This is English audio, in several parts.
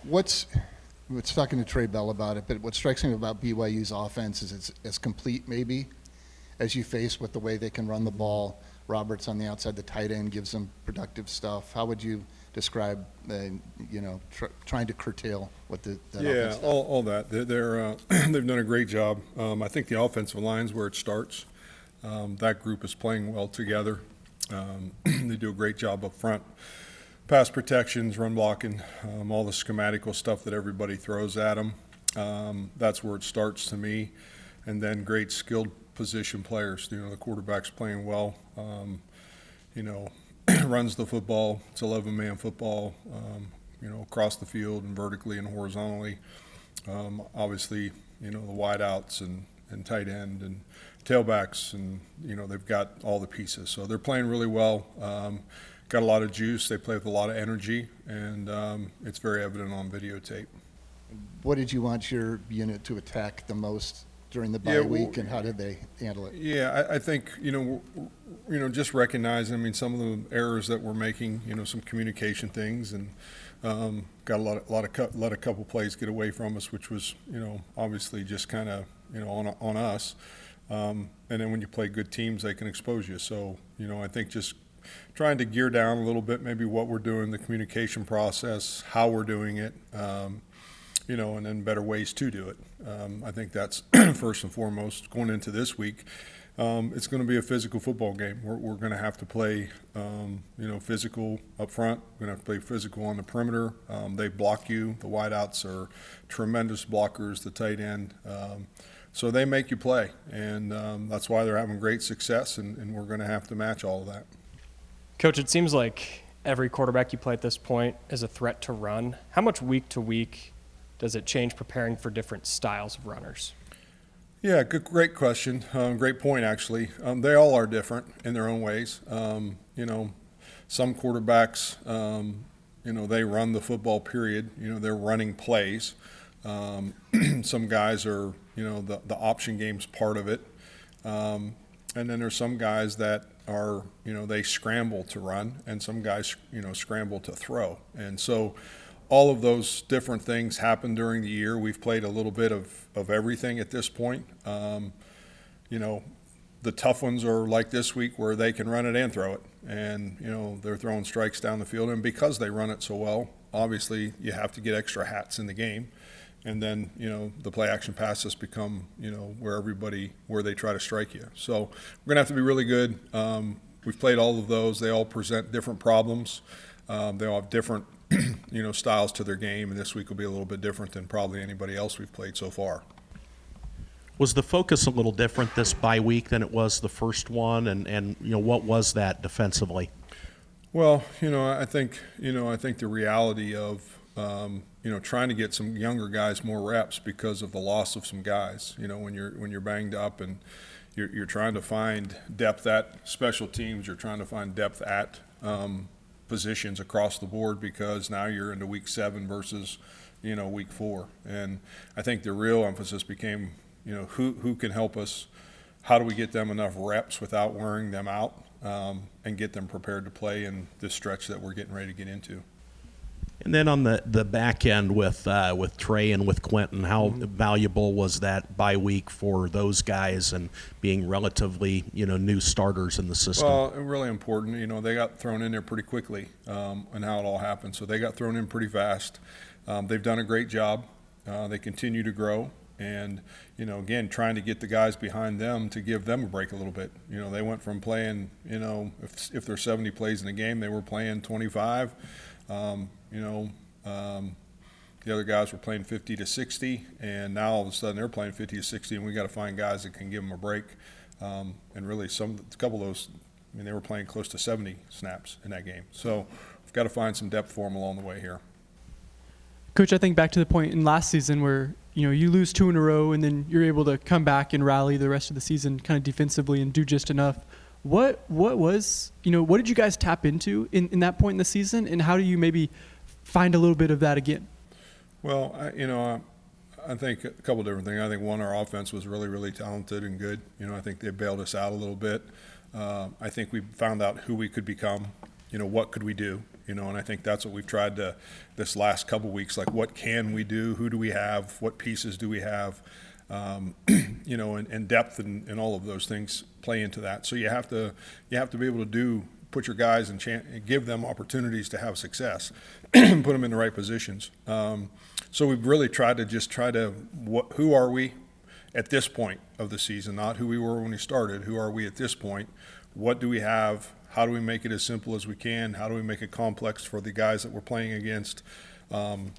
What's talking to Trey Bell about it, but what strikes me about BYU's offense is it's as complete maybe as you face with the way they can run the ball. Roberts on the outside, the tight end gives them productive stuff. How would you describe, trying to curtail what that offense does? All that. They're they've done a great job. I think the offensive line's where it starts. That group is playing well together. They do a great job up front. Pass protections, run blocking, all the schematical stuff that everybody throws at them. That's where it starts to me. And then great skilled position players. The quarterback's playing well. Runs the football. It's 11-man football, across the field and vertically and horizontally. Obviously, the wideouts and tight end and tailbacks, and, they've got all the pieces. So they're playing really well. Got a lot of juice. They play with a lot of energy, and it's very evident on videotape. What did you want your unit to attack the most during the bye week, and how did they handle it? Yeah, I think, just recognizing, some of the errors that we're making, some communication things, and got let a couple plays get away from us, which was, obviously just kind of, on us. And then when you play good teams, they can expose you. So, I think just trying to gear down a little bit, maybe what we're doing, the communication process, how we're doing it, and then better ways to do it. I think that's first and foremost going into this week. It's going to be a physical football game. We're going to have to play, physical up front. We're going to have to play physical on the perimeter. They block you. The wideouts are tremendous blockers, the tight end. So they make you play, and that's why they're having great success, and we're going to have to match all of that. Coach, it seems like every quarterback you play at this point is a threat to run. How much week to week does it change preparing for different styles of runners? Yeah, great question. Great point, actually. They all are different in their own ways. Some quarterbacks, they run the football period. They're running plays. Some guys are, the option game's part of it. And then there's some guys that are, they scramble to run, and some guys, scramble to throw. And so all of those different things happen during the year. We've played a little bit of everything at this point. The tough ones are like this week where they can run it and throw it. And, they're throwing strikes down the field. And because they run it so well, obviously you have to get extra hats in the game. And then, the play action passes become, where they try to strike you. So we're going to have to be really good. We've played all of those. They all present different problems. They all have different, styles to their game. And this week will be a little bit different than probably anybody else we've played so far. Was the focus a little different this bye week than it was the first one? And what was that defensively? Well, I think the reality of, trying to get some younger guys more reps because of the loss of some guys. When you're banged up and you're trying to find depth at special teams, you're trying to find depth at positions across the board, because now you're into week 7 versus week 4. And I think the real emphasis became who can help us. How do we get them enough reps without wearing them out, and get them prepared to play in this stretch that we're getting ready to get into. And then on the back end with Trey and with Quentin, how valuable was that bye week for those guys and being relatively new starters in the system? Well, really important. They got thrown in there pretty quickly, and how it all happened. So they got thrown in pretty fast. They've done a great job. They continue to grow. And, again, trying to get the guys behind them to give them a break a little bit. They went from playing, if there's 70 plays in a game, they were playing 25. The other guys were playing 50 to 60, and now all of a sudden they're playing 50 to 60, and we got to find guys that can give them a break. And really, a couple of those, they were playing close to 70 snaps in that game. So we've got to find some depth for them along the way here. Coach, I think back to the point in last season where you lose 2 in a row and then you're able to come back and rally the rest of the season kind of defensively and do just enough. What did you guys tap into in that point in the season, and how do you maybe find a little bit of that again? Well, I think a couple of different things. I think one, our offense was really, really talented and good. I think they bailed us out a little bit. I think we found out who we could become. What could we do? and I think that's what we've tried to, this last couple weeks, like what can we do? Who do we have? What pieces do we have? And depth and all of those things play into that. So you have to be able to put your guys and give them opportunities to have success, put them in the right positions. So we've really tried to who are we at this point of the season, not who we were when we started. Who are we at this point? What do we have? How do we make it as simple as we can? How do we make it complex for the guys that we're playing against? And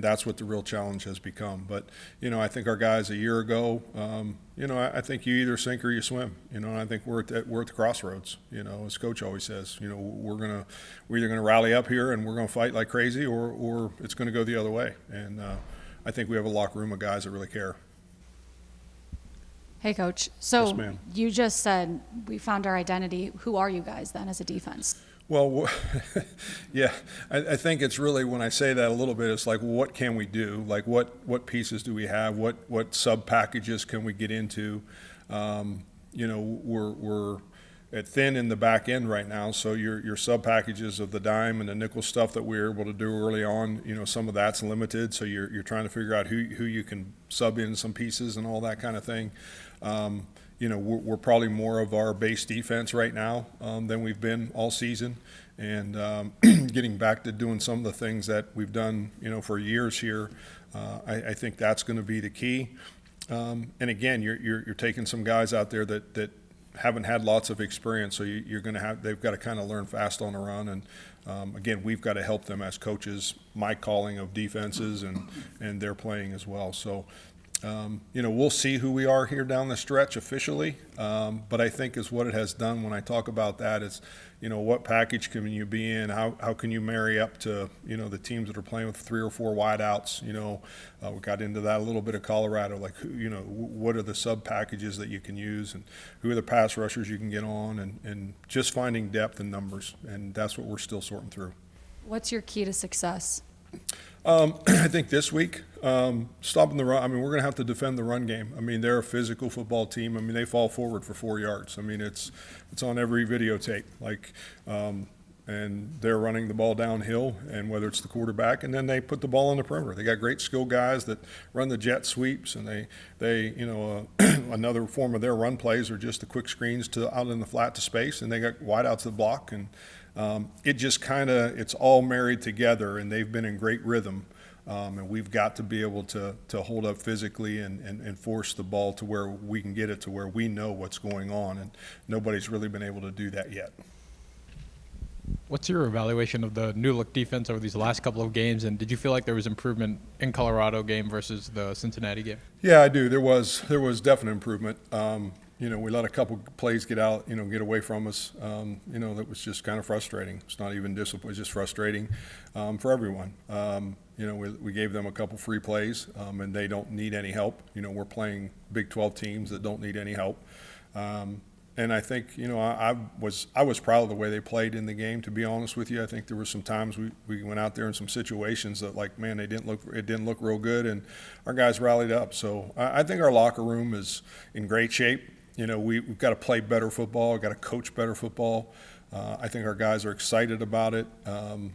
that's what the real challenge has become. But, I think our guys a year ago, I think you either sink or you swim, and I think we're at the crossroads, as Coach always says, we're either going to rally up here and we're going to fight like crazy or it's going to go the other way. And I think we have a locker room of guys that really care. Hey, Coach. So Yes, ma'am. you just said we found our identity. Who are you guys then as a defense? Well, yeah, I think it's really, when I say that a little bit, it's like, what can we do? Like, what pieces do we have? What sub packages can we get into? We're at thin in the back end right now, so your sub packages of the dime and the nickel stuff that we were able to do early on, some of that's limited. So you're trying to figure out who you can sub in some pieces and all that kind of thing. We're probably more of our base defense right now than we've been all season, and getting back to doing some of the things that we've done, for years here. I think that's going to be the key. And again, you're taking some guys out there that haven't had lots of experience, so they've got to kind of learn fast on the run. And again, we've got to help them as coaches. My calling of defenses and their playing as well. So. We'll see who we are here down the stretch officially, but I think is what it has done when I talk about that is, what package can you be in? How can you marry up to, the teams that are playing with 3 or 4 wideouts? We got into that a little bit of Colorado, like, what are the sub packages that you can use and who are the pass rushers you can get on and just finding depth and numbers, and that's what we're still sorting through. What's your key to success? I think this week, stopping the run. I mean, we're going to have to defend the run game. I mean, they're a physical football team. I mean, they fall forward for 4 yards. I mean, it's on every videotape. And they're running the ball downhill, and whether it's the quarterback, and then they put the ball on the perimeter. They got great skill guys that run the jet sweeps, and they another form of their run plays are just the quick screens out in the flat to space, and they got wideouts to block, and it just it's all married together, and they've been in great rhythm. And we've got to be able to hold up physically and force the ball to where we can get it to where we know what's going on, and nobody's really been able to do that yet. What's your evaluation of the new look defense over these last couple of games, and did you feel like there was improvement in Colorado game versus the Cincinnati game? Yeah, I do. There was definite improvement. We let a couple plays get away from us. That was just kind of frustrating. It's not even discipline; it's just frustrating for everyone. We gave them a couple free plays, and they don't need any help. We're playing Big 12 teams that don't need any help. And I think, I was proud of the way they played in the game, to be honest with you. I think there were some times we went out there in some situations that, like, man, it didn't look real good, and our guys rallied up. So I think our locker room is in great shape. We've got to play better football, got to coach better football. I think our guys are excited about it. I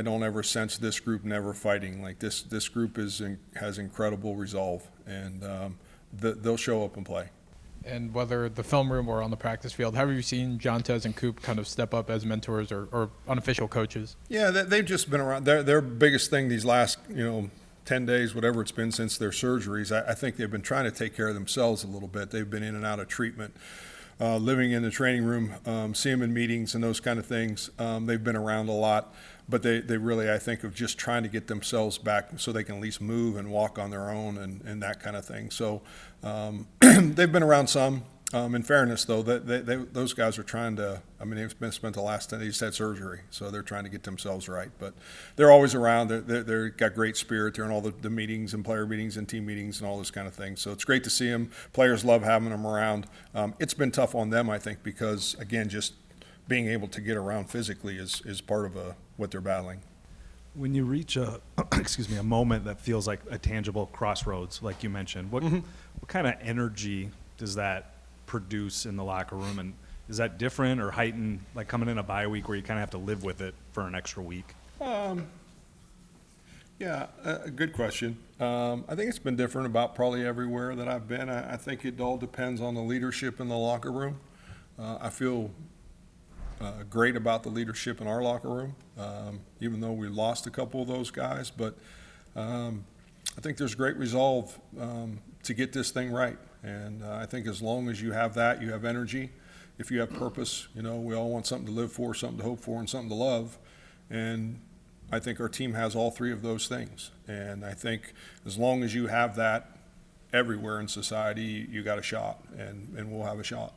don't ever sense this group never fighting. Like this group has incredible resolve, and they'll show up and play. And whether the film room or on the practice field, have you seen Jontez and Coop kind of step up as mentors or unofficial coaches? Yeah, they've just been around. Their biggest thing these last 10 days, whatever it's been since their surgeries, I think they've been trying to take care of themselves a little bit. They've been in and out of treatment, living in the training room, see them in meetings and those kind of things. They've been around a lot, but they really, I think, of just trying to get themselves back so they can at least move and walk on their own and that kind of thing. So they've been around some. In fairness, though, those guys are trying to. I mean, they've spent the last 10 days. They just had surgery, so they're trying to get themselves right. But they're always around. They've got great spirit. They're in all the meetings and player meetings and team meetings and all this kind of thing. So it's great to see them. Players love having them around. It's been tough on them, I think, because again, just being able to get around physically is part of what they're battling. When you reach a moment that feels like a tangible crossroads, like you mentioned, what kind of energy does that produce in the locker room, and Is that different or heightened, like coming in a bye week where you kind of have to live with it for an extra week? Yeah, a good question. I think it's been different about probably everywhere that I've been. I think it all depends on the leadership in the locker room. I feel great about the leadership in our locker room, even though we lost a couple of those guys. But I think there's great resolve to get this thing right. And I think as long as you have that, you have energy. If you have purpose, you know, we all want something to live for, something to hope for, and something to love. And I think our team has all three of those things. And I think as long as you have that everywhere in society, you got a shot, and we'll have a shot.